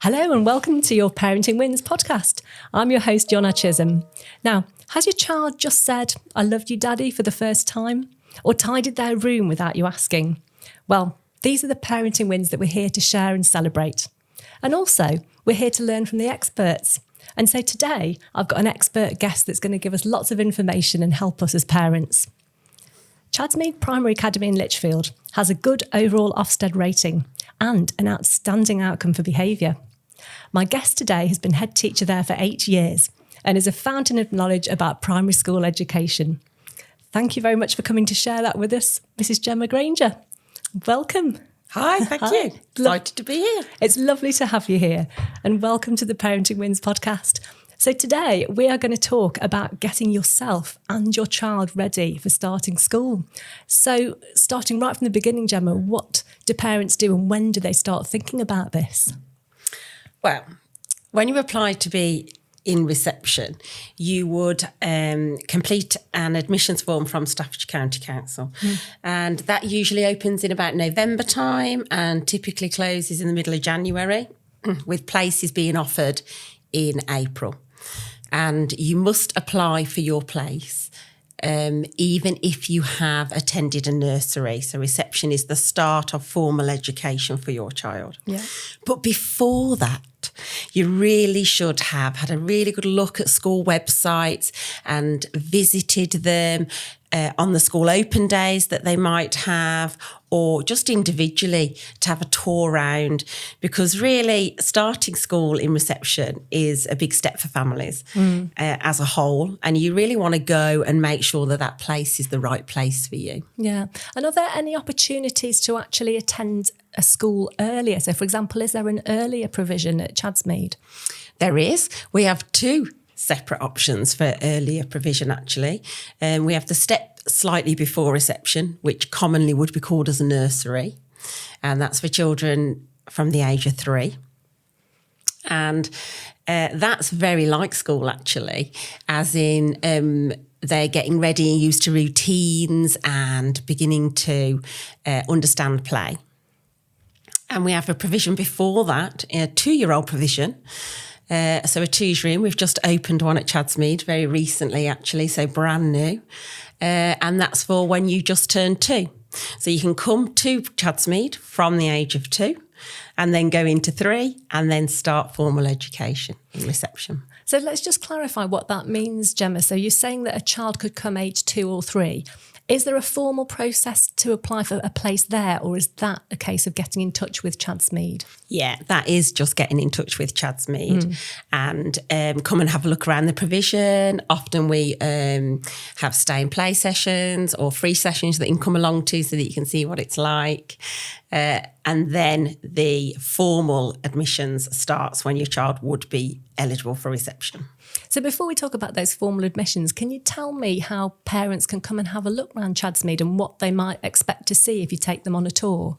Hello and welcome to your Parenting Wins podcast. I'm your host, Iona Chisholm. Now, has your child just said, "I love you, Daddy," for the first time? Or tidied their room without you asking? Well, these are the parenting wins that we're here to share and celebrate. And also, we're here to learn from the experts. And so today, I've got an expert guest that's going to give us lots of information and help us as parents. Chadsmead Primary Academy in Lichfield has a good overall Ofsted rating and an outstanding outcome for behaviour. My guest today has been head teacher there for 8 years and is a fountain of knowledge about primary school education. Thank you very much for coming to share that with us, Mrs. Gemma Granger. Welcome. Hi, thank you. Excited to be here. It's lovely to have you here and welcome to the Parenting Wins podcast. So today we are going to talk about getting yourself and your child ready for starting school. So starting right from the beginning, Gemma, what do parents do and when do they start thinking about this? Well, when you apply to be in reception, you would complete an admissions form from Staffordshire County Council. And that usually opens in about November time and typically closes in the middle of January, with places being offered in April. And you must apply for your place, even if you have attended a nursery. So reception is the start of formal education for your child. Yeah. But before that, you really should have had a really good look at school websites and visited them on the school open days that they might have, or just individually to have a tour around, because really starting school in reception is a big step for families as a whole, and you really want to go and make sure that that place is the right place for you. Yeah. And are there any opportunities to actually attend a school earlier? So, for example, is there an earlier provision at Chadsmead? There is. We have two separate options for earlier provision, actually. We have the step slightly before reception, which commonly would be called as a nursery, and that's for children from the age of 3. And that's very like school, actually, as in they're getting ready and used to routines and beginning to understand play. And we have a provision before that, a 2-year-old provision. So a 2's room, we've just opened one at Chadsmead very recently, actually, so brand new. And that's for when you just turn 2. So you can come to Chadsmead from the age of 2 and then go into 3 and then start formal education in reception. So let's just clarify what that means, Gemma. So you're saying that a child could come age 2 or 3. Is there a formal process to apply for a place there, or is that a case of getting in touch with Chadsmead? Yeah, that is just getting in touch with Chadsmead and come and have a look around the provision. Often we have stay and play sessions or free sessions that you can come along to so that you can see what it's like. And then the formal admissions starts when your child would be eligible for reception. So before we talk about those formal admissions, can you tell me how parents can come and have a look around Chadsmead and what they might expect to see if you take them on a tour?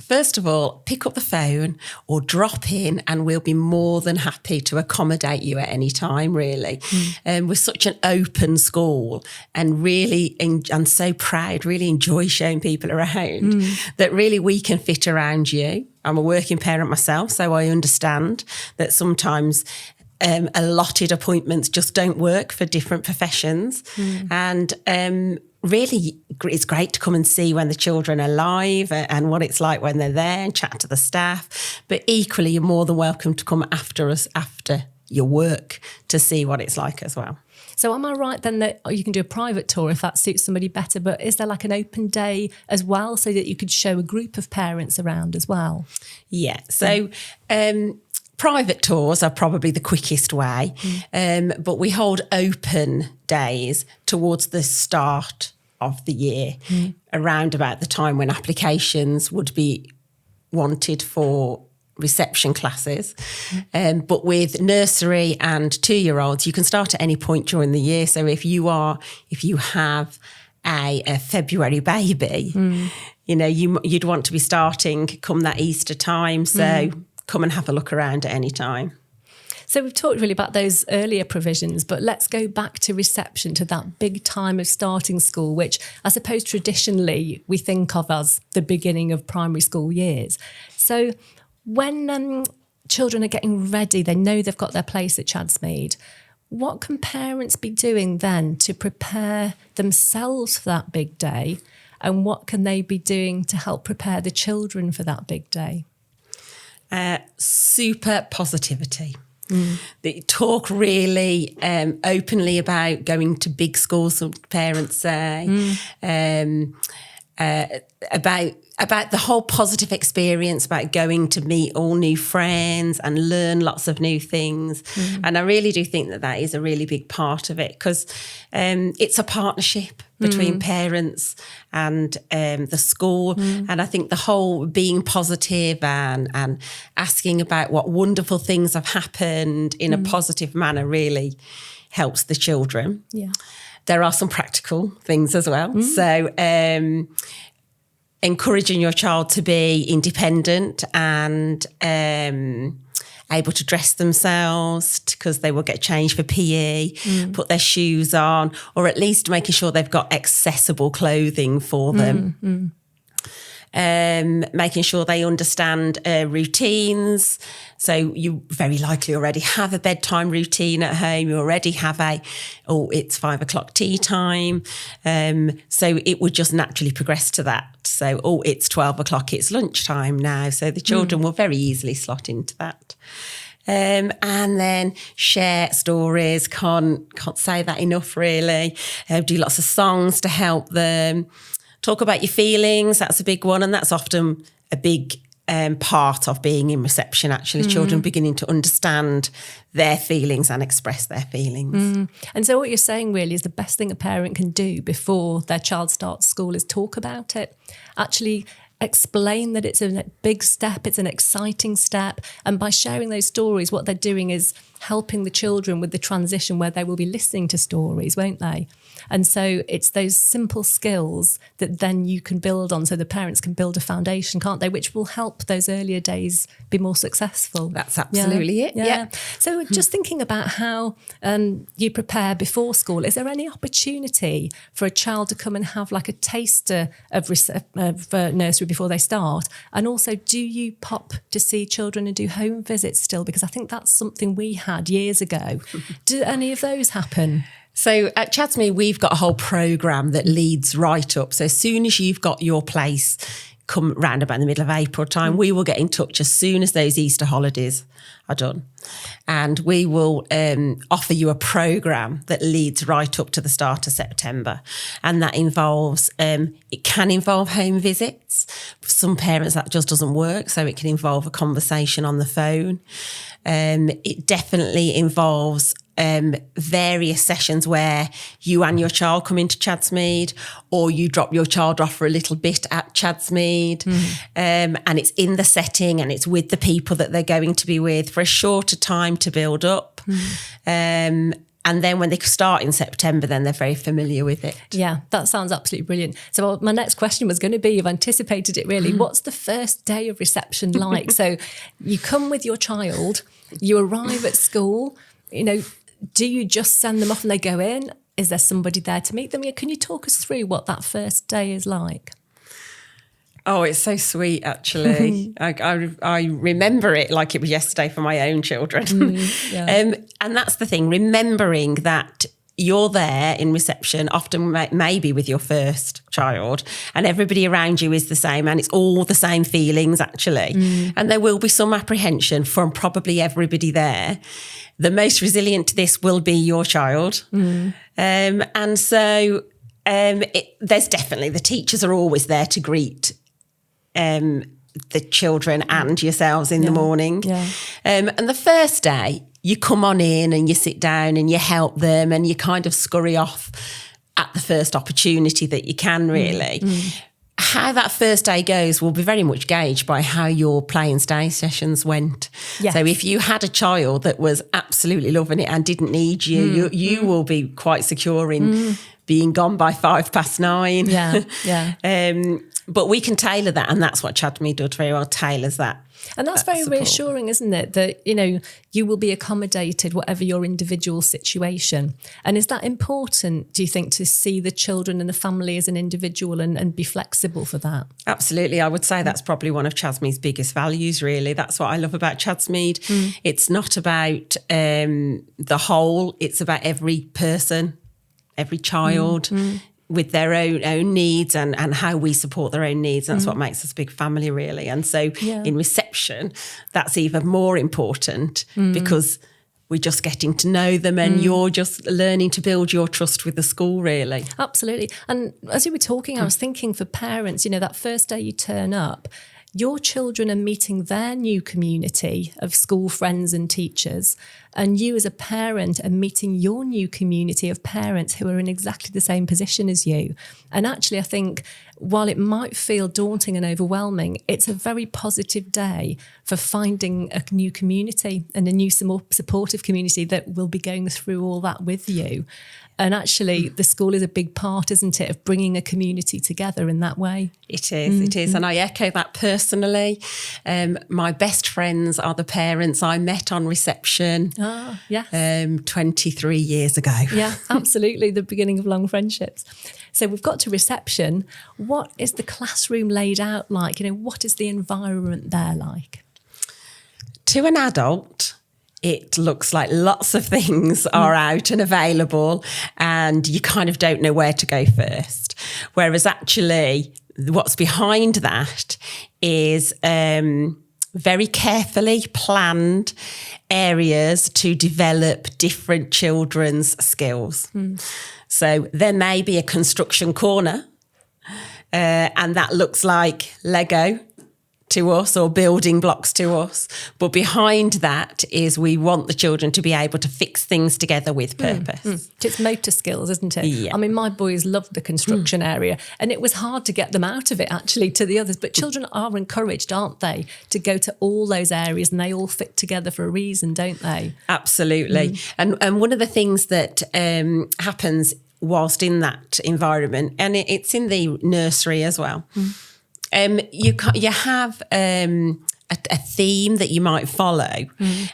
First of all, pick up the phone or drop in and we'll be more than happy to accommodate you at any time, really. We're such an open school and really, and so proud, really enjoy showing people around that really we can fit around you. I'm a working parent myself, so I understand that sometimes allotted appointments just don't work for different professions. And really, it's great to come and see when the children are live and what it's like when they're there and chat to the staff. But equally, you're more than welcome to come after us, after your work, to see what it's like as well. So am I right then that you can do a private tour if that suits somebody better, but is there like an open day as well so that you could show a group of parents around as well? Yeah, so private tours are probably the quickest way, but we hold open days towards the start of the year, around about the time when applications would be wanted for reception classes. But with nursery and 2-year-olds, you can start at any point during the year. So if you have a February baby, you know, you'd want to be starting come that Easter time. So come and have a look around at any time. So we've talked really about those earlier provisions, but let's go back to reception, to that big time of starting school, which I suppose traditionally we think of as the beginning of primary school years. So when children are getting ready, they know they've got their place at Chadsmead, what can parents be doing then to prepare themselves for that big day? And what can they be doing to help prepare the children for that big day? Super positivity. They talk really openly about going to big schools, some parents say, about the whole positive experience, about going to meet all new friends and learn lots of new things. And I really do think that is a really big part of it, because it's a partnership between parents and the school. And I think the whole being positive and asking about what wonderful things have happened in a positive manner really helps the children. Yeah. There are some practical things as well. So encouraging your child to be independent and able to dress themselves, because they will get changed for PE, put their shoes on, or at least making sure they've got accessible clothing for them. Making sure they understand routines. So you very likely already have a bedtime routine at home. You already have it's 5 o'clock tea time. So it would just naturally progress to that. So, it's 12 o'clock, it's lunchtime now. So the children will very easily slot into that. And then share stories, can't say that enough really. Do lots of songs to help them. Talk about your feelings, that's a big one, and that's often a big part of being in reception, actually, children beginning to understand their feelings and express their feelings. And so what you're saying really is the best thing a parent can do before their child starts school is talk about it. Actually explain that it's a big step, it's an exciting step. And by sharing those stories, what they're doing is helping the children with the transition where they will be listening to stories, won't they? And so it's those simple skills that then you can build on, so the parents can build a foundation, can't they, which will help those earlier days be more successful. That's absolutely it. Yeah. So just thinking about how you prepare before school, is there any opportunity for a child to come and have like a taster of nursery before they start? And also, do you pop to see children and do home visits still? Because I think that's something we had years ago. Do any of those happen? So at Chadsmead, we've got a whole programme that leads right up. So as soon as you've got your place, come round about the middle of April time, we will get in touch as soon as those Easter holidays are done. And we will offer you a programme that leads right up to the start of September. And that involves, it can involve home visits. For some parents, that just doesn't work. So it can involve a conversation on the phone. It definitely involves various sessions where you and your child come into Chadsmead, or you drop your child off for a little bit at Chadsmead, and it's in the setting and it's with the people that they're going to be with for a shorter time to build up. And then when they start in September, then they're very familiar with it. Yeah, that sounds absolutely brilliant. So my next question was going to be, you've anticipated it really, what's the first day of reception like? So you come with your child, you arrive at school, do you just send them off and they go in? Is there somebody there to meet them? Can you talk us through what that first day is like? Oh, it's so sweet, actually. I remember it like it was yesterday for my own children. And that's the thing, remembering that you're there in reception, often maybe with your first child, and everybody around you is the same, and it's all the same feelings, actually. And there will be some apprehension from probably everybody there. The most resilient to this will be your child. And so there's definitely, the teachers are always there to greet the children and yourselves in the morning. And the first day, you come on in and you sit down and you help them and you kind of scurry off at the first opportunity that you can, really. How that first day goes will be very much gauged by how your play and stay sessions went. So if you had a child that was absolutely loving it and didn't need you, you will be quite secure in being gone by 9:05. Yeah. But we can tailor that, and that's what Chadmead does very well, tailors that. And that's very reassuring, isn't it? That, you will be accommodated whatever your individual situation. And is that important, do you think, to see the children and the family as an individual and be flexible for that? Absolutely. I would say that's probably one of Chadmead's biggest values, really. That's what I love about Chadmead. It's not about the whole, it's about every person, every child. With their own needs and how we support their own needs. That's what makes us a big family, really. And so in reception, that's even more important because we're just getting to know them and you're just learning to build your trust with the school, really. Absolutely. And as you were talking, I was thinking for parents, that first day you turn up, your children are meeting their new community of school friends and teachers, and you as a parent are meeting your new community of parents who are in exactly the same position as you. And actually, I think while it might feel daunting and overwhelming, it's a very positive day for finding a new community and a new more supportive community that will be going through all that with you. And actually, the school is a big part, isn't it, of bringing a community together in that way? It is. And I echo that personally. My best friends are the parents I met on reception 23 years ago. Yeah, absolutely. The beginning of long friendships. So we've got to reception. What is the classroom laid out like? What is the environment there like? To an adult, it looks like lots of things are out and available and you kind of don't know where to go first. Whereas actually what's behind that is very carefully planned areas to develop different children's skills. So there may be a construction corner and that looks like Lego to us or building blocks to us. But behind that is we want the children to be able to fix things together with purpose. It's motor skills, isn't it? Yeah. I mean, my boys loved the construction area and it was hard to get them out of it actually to the others. But children are encouraged, aren't they, to go to all those areas and they all fit together for a reason, don't they? Absolutely. And one of the things that happens whilst in that environment, and it's in the nursery as well, you have a theme that you might follow,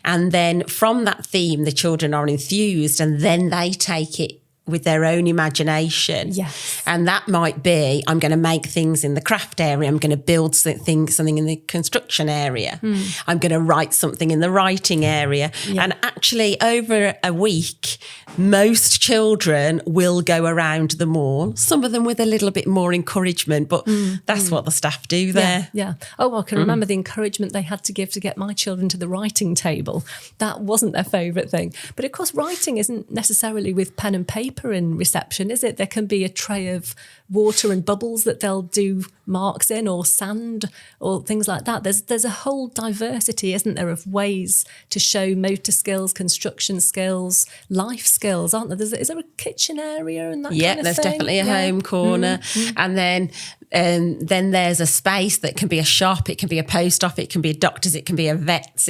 and then from that theme, the children are enthused, and then they take it with their own imagination. Yes. And that might be, I'm going to make things in the craft area. I'm going to build something in the construction area. I'm going to write something in the writing area. Yeah. And actually over a week, most children will go around the mall, some of them with a little bit more encouragement, but that's what the staff do there. Yeah. Oh, I can remember the encouragement they had to give to get my children to the writing table. That wasn't their favourite thing. But of course, writing isn't necessarily with pen and paper in reception, is it? There can be a tray of water and bubbles that they'll do marks in, or sand or things like that. There's a whole diversity, isn't there, of ways to show motor skills, construction skills, life skills, aren't there? Is there a kitchen area and that kind of thing? Yeah, there's definitely a home corner. And then there's a space that can be a shop, it can be a post office, it can be a doctor's, it can be a vet's,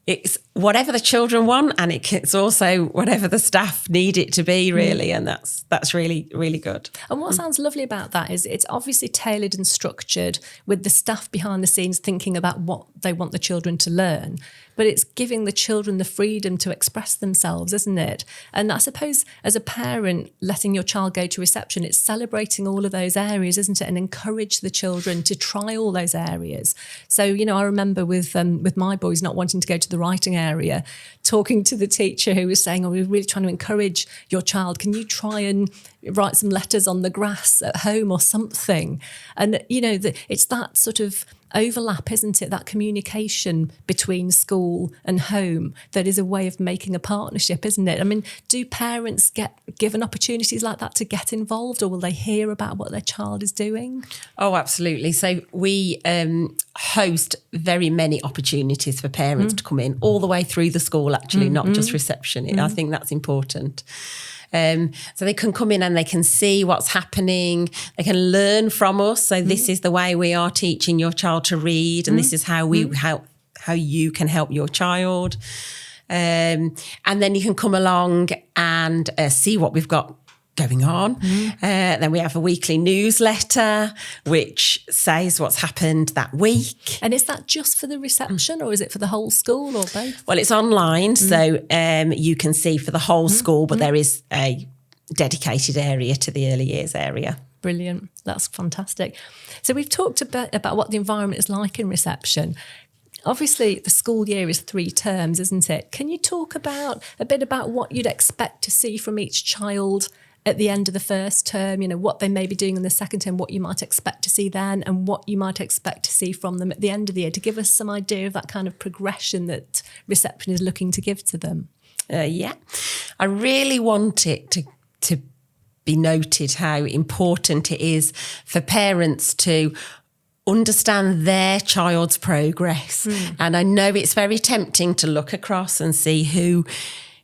it's whatever the children want, and it's also whatever the staff need it to be, really, and that's really, really good. And what sounds lovely about that is it's obviously tailored and structured with the staff behind the scenes thinking about what they want the children to learn, but it's giving the children the freedom to express themselves, isn't it? And I suppose as a parent, letting your child go to reception, it's celebrating all of those areas, isn't it? And encourage the children to try all those areas. So, I remember with my boys not wanting to go to the writing area, talking to the teacher who was saying, we're really trying to encourage your child. Can you try and write some letters on the grass at home or something? And, it's that sort of overlap, isn't it? That communication between school and home that is a way of making a partnership, isn't it? I mean, do parents get given opportunities like that to get involved, or will they hear about what their child is doing? Oh, absolutely. So we host very many opportunities for parents to come in all the way through the school, actually, not just reception. I think that's important. So they can come in and they can see what's happening. They can learn from us. So this is the way we are teaching your child to read, and this is how how you can help your child. And then you can come along and see what we've got going on. Then we have a weekly newsletter which says what's happened that week. And is that just for the reception or is it for the whole school or both? Well, it's online, so you can see for the whole school, but there is a dedicated area to the early years area. Brilliant. That's fantastic. So we've talked a bit about what the environment is like in reception. Obviously, the school year is 3 terms, isn't it? Can you talk a bit about what you'd expect to see from each child at the end of the first term, what they may be doing in the second term, what you might expect to see then, and what you might expect to see from them at the end of the year, to give us some idea of that kind of progression that reception is looking to give to them? Yeah. I really want it to be noted how important it is for parents to understand their child's progress. And I know it's very tempting to look across and see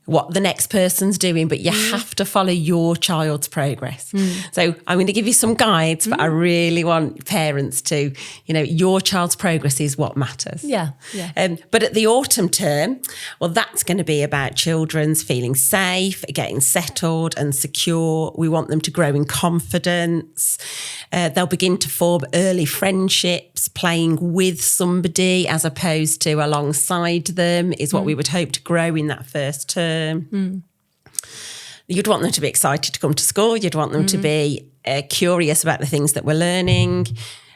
what the next person's doing, but you have to follow your child's progress. So I'm going to give you some guides, but I really want parents to, your child's progress is what matters. Yeah. But at the autumn term, well, that's going to be about children's feeling safe, getting settled and secure. We want them to grow in confidence. They'll begin to form early friendships, playing with somebody as opposed to alongside them is what we would hope to grow in that first term. You'd want them to be excited to come to school. You'd want them to be curious about the things that we're learning.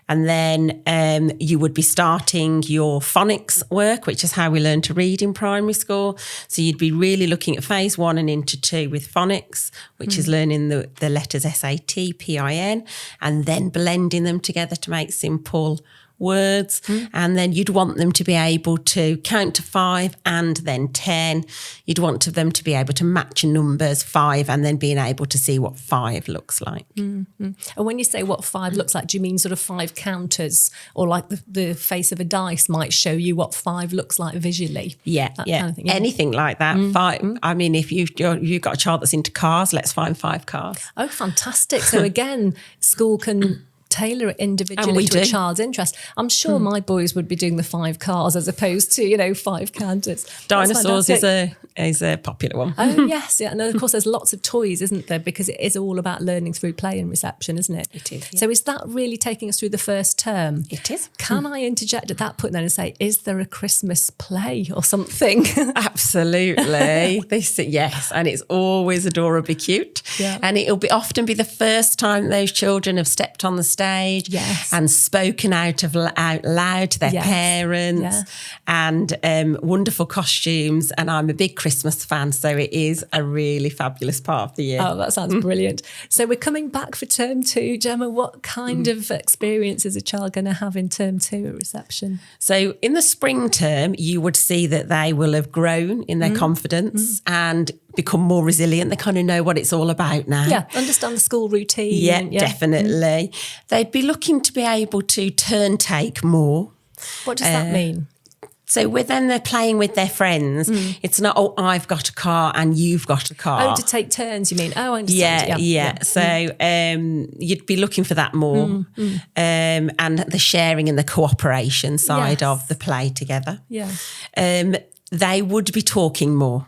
And then you would be starting your phonics work, which is how we learn to read in primary school. So you'd be really looking at phase 1 and into 2 with phonics, which is learning the letters SAT, PIN, and then blending them together to make simple words. And then you'd want them to be able to count to 5 and then 10. You'd want them to be able to match numbers 5 and then being able to see what 5 looks like. And when you say what 5 looks like, do you mean sort of 5 counters, or like the face of a dice might show you what 5 looks like visually? Kind of thing, anything like that. 5. I mean, if you've got a child that's into cars, let's find 5 cars. Oh, fantastic. So again, school can tailor it individually to a child's interest. I'm sure my boys would be doing the 5 cars as opposed to 5 counters. Dinosaurs is a popular one. Oh yes, yeah. And of course there's lots of toys, isn't there, because it is all about learning through play and reception, isn't it? It is. So is that really taking us through the first term? It is. Can I interject at that point then and say, is there a Christmas play or something? Absolutely. Yes, and it's always adorably cute. Yeah. And it'll often be the first time those children have stepped on the stage and spoken out loud to their parents, and wonderful costumes. And I'm a big Christmas fan, so it is a really fabulous part of the year. Oh, that sounds brilliant. So we're coming back for term 2. Gemma, what kind of experience is a child going to have in term 2 at reception? So in the spring term, you would see that they will have grown in their confidence and become more resilient. They kind of know what it's all about now. Yeah, understand the school routine. Yeah, definitely. They'd be looking to be able to turn take more. What does that mean? So then they're playing with their friends. It's not, I've got a car and you've got a car. Oh, to take turns, you mean? Oh, I understand. Yeah. So you'd be looking for that more. And the sharing and the cooperation side of the play together. Yeah. They would be talking more,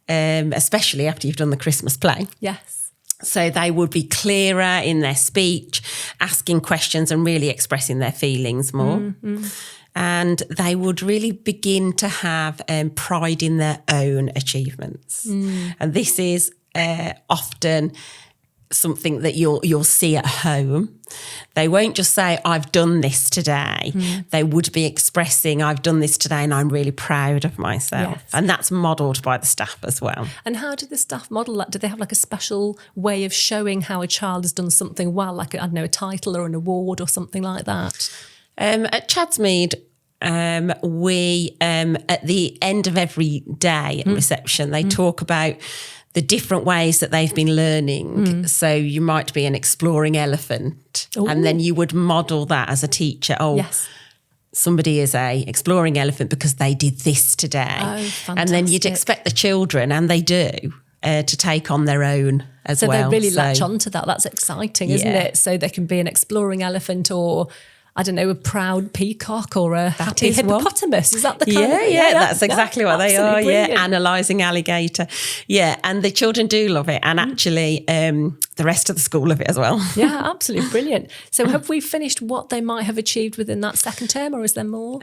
especially after you've done the Christmas play. Yes. So they would be clearer in their speech, asking questions and really expressing their feelings more. And they would really begin to have pride in their own achievements. And this is often something that you'll see at home. They won't just say, I've done this today. They would be expressing, I've done this today and I'm really proud of myself. Yes. And that's modelled by the staff as well. And how do the staff model that? Do they have like a special way of showing how a child has done something well, like, a title or an award or something like that? At Chadsmead, we, at the end of every day at reception, they talk about the different ways that they've been learning. So you might be an exploring elephant. Ooh. And then you would model that as a teacher. Somebody is a exploring elephant because they did this today. Oh, fantastic. And then you'd expect the children, and they do, to take on their own as well. So they really latch onto that. That's exciting, isn't it? So they can be an exploring elephant, or I don't know, a proud peacock or a happy is one. hippopotamus. Is that the kind of thing? Yeah, that's exactly what they are. Brilliant. Yeah, analysing alligator. Yeah, and the children do love it, and actually the rest of the school love it as well. Yeah, absolutely brilliant. So have we finished what they might have achieved within that second term, or is there more?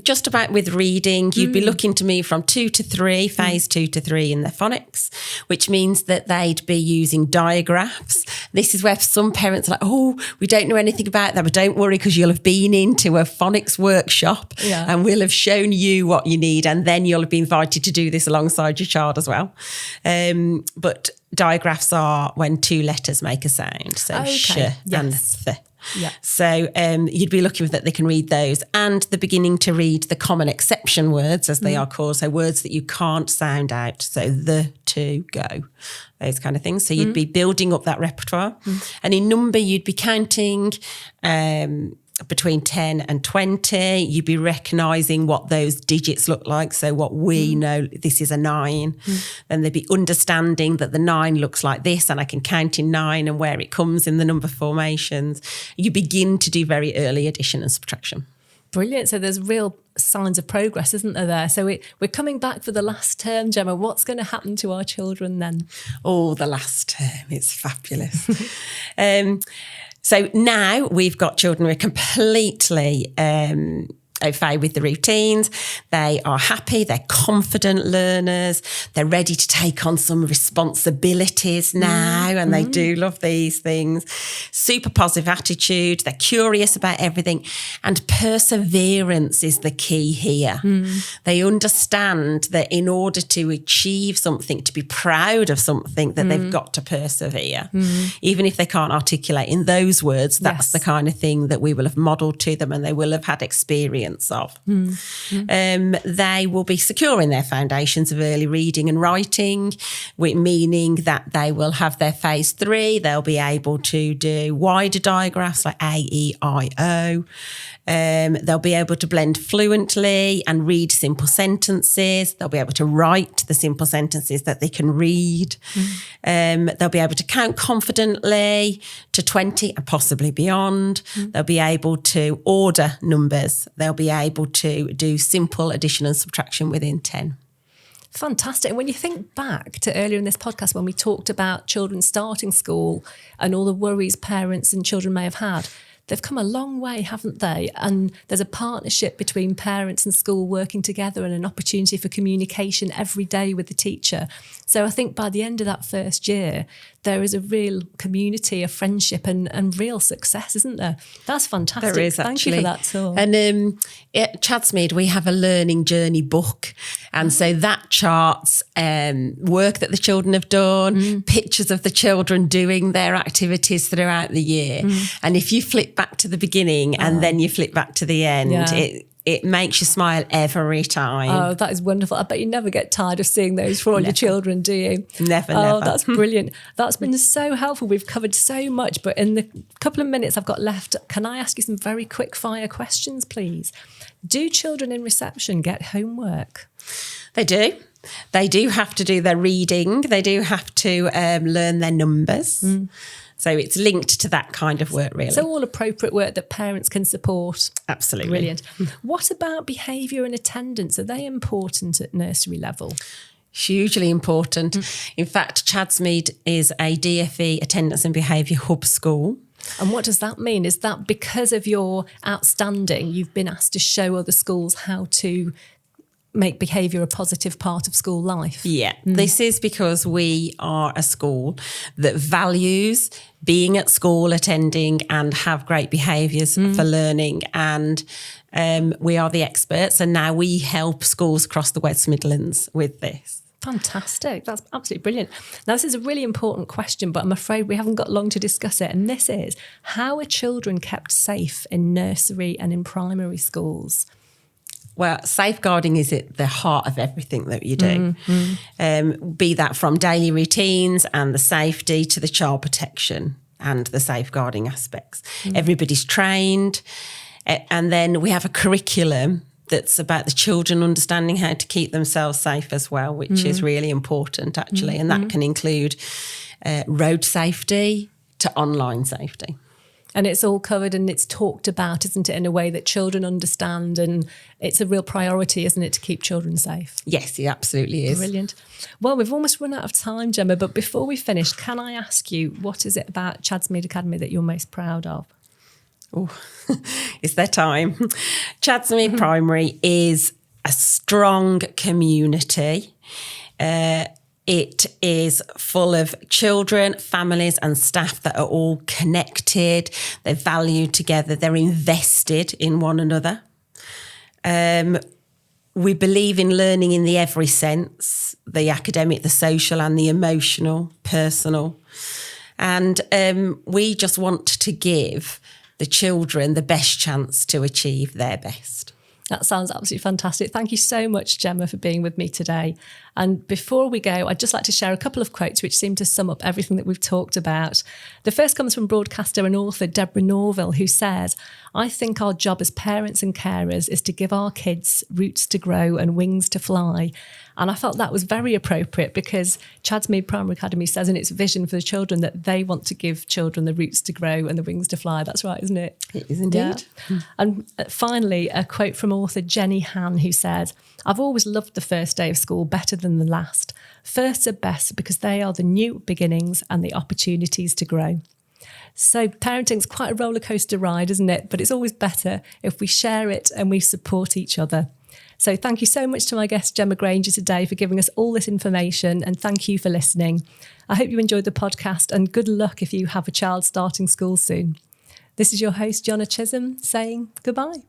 Just about with reading, you'd be looking to move from 2 to 3, phase 2 to 3 in their phonics, which means that they'd be using digraphs. This is where some parents are like, oh, we don't know anything about that, but don't worry, because you'll have been into a phonics workshop and we'll have shown you what you need, and then you'll have been invited to do this alongside your child as well. But digraphs are when 2 letters make a sound, so sh and th. Yeah. So you'd be looking that they can read those, and they're beginning to read the common exception words, as they are called, so words that you can't sound out, so the, to, go, those kind of things. So you'd be building up that repertoire. And in number, you'd be counting between 10 and 20. You'd be recognising what those digits look like, so what we know, this is a 9. Then they'd be understanding that the 9 looks like this, and I can count in 9 and where it comes in the number formations. You begin to do very early addition and subtraction. Brilliant. So there's real signs of progress, isn't there? So we're coming back for the last term, Gemma. What's going to happen to our children then? Oh, the last term. It's fabulous. So now we've got children who are completely au fait with the routines. They are happy, they're confident learners, they're ready to take on some responsibilities now, and they do love these things. Super positive attitude, they're curious about everything, and perseverance is the key here. They understand that in order to achieve something, to be proud of something, that they've got to persevere. Even if they can't articulate in those words, that's the kind of thing that we will have modelled to them and they will have had experience of. They will be secure in their foundations of early reading and writing, meaning that they will have their phase 3. They'll be able to do wider digraphs like A, E, I, O. They'll be able to blend fluently and read simple sentences. They'll be able to write the simple sentences that they can read. They'll be able to count confidently to 20 and possibly beyond. They'll be able to order numbers. They'll be able to do simple addition and subtraction within 10. Fantastic. And when you think back to earlier in this podcast when we talked about children starting school and all the worries parents and children may have had, they've come a long way, haven't they? And there's a partnership between parents and school working together and an opportunity for communication every day with the teacher. So I think by the end of that first year, there is a real community, a friendship and real success, isn't there? That's fantastic. There is, Thank actually. you for that tour. And at Chadsmead, we have a learning journey book. And so that charts work that the children have done, pictures of the children doing their activities throughout the year. And if you flip back to the beginning and then you flip back to the end, it makes you smile every time. Oh, that is wonderful. I bet you never get tired of seeing those for all your children, do you? Never. Oh, that's brilliant. That's been so helpful. We've covered so much, but in the couple of minutes I've got left, can I ask you some very quick fire questions, please? Do children in reception get homework? They do. They do have to do their reading. They do have to learn their numbers. So it's linked to that kind of work, really. So all appropriate work that parents can support. Absolutely. Brilliant. What about behaviour and attendance? Are they important at nursery level? Hugely important. In fact, Chadsmead is a DFE attendance and behaviour hub school. And what does that mean? Is that because of your outstanding, you've been asked to show other schools how to make behaviour a positive part of school life? Yeah, this is because we are a school that values being at school, attending and have great behaviours for learning. And we are the experts, and now we help schools across the West Midlands with this. Fantastic. That's absolutely brilliant. Now, this is a really important question, but I'm afraid we haven't got long to discuss it. And this is, how are children kept safe in nursery and in primary schools? Well, safeguarding is at the heart of everything that you do, be that from daily routines and the safety to the child protection and the safeguarding aspects. Everybody's trained, and then we have a curriculum that's about the children understanding how to keep themselves safe as well, which is really important, actually, and that can include road safety to online safety. And it's all covered and it's talked about, isn't it, in a way that children understand, and it's a real priority, isn't it, to keep children safe? Yes, it absolutely is. Brilliant. Well, we've almost run out of time, Gemma, but before we finish, can I ask you, what is it about Chadsmead Academy that you're most proud of? Oh, it's their time. Chadsmead Primary is a strong community. It is full of children, families and staff that are all connected. They're valued together. They're invested in one another. We believe in learning in the every sense, the academic, the social and the emotional, personal. And we just want to give the children the best chance to achieve their best. That sounds absolutely fantastic. Thank you so much, Gemma, for being with me today. And before we go, I'd just like to share a couple of quotes which seem to sum up everything that we've talked about. The first comes from broadcaster and author Deborah Norville, who says, "I think our job as parents and carers is to give our kids roots to grow and wings to fly." And I felt that was very appropriate, because Chadsmead Primary Academy says in its vision for the children that they want to give children the roots to grow and the wings to fly. That's right, isn't it? It is indeed. Yeah. And finally, a quote from author Jenny Han, who said, "I've always loved the first day of school better than the last. Firsts are best because they are the new beginnings and the opportunities to grow." So parenting's quite a roller coaster ride, isn't it? But it's always better if we share it and we support each other. So thank you so much to my guest, Gemma Granger, today for giving us all this information, and thank you for listening. I hope you enjoyed the podcast, and good luck if you have a child starting school soon. This is your host, Iona Chisholm, saying goodbye.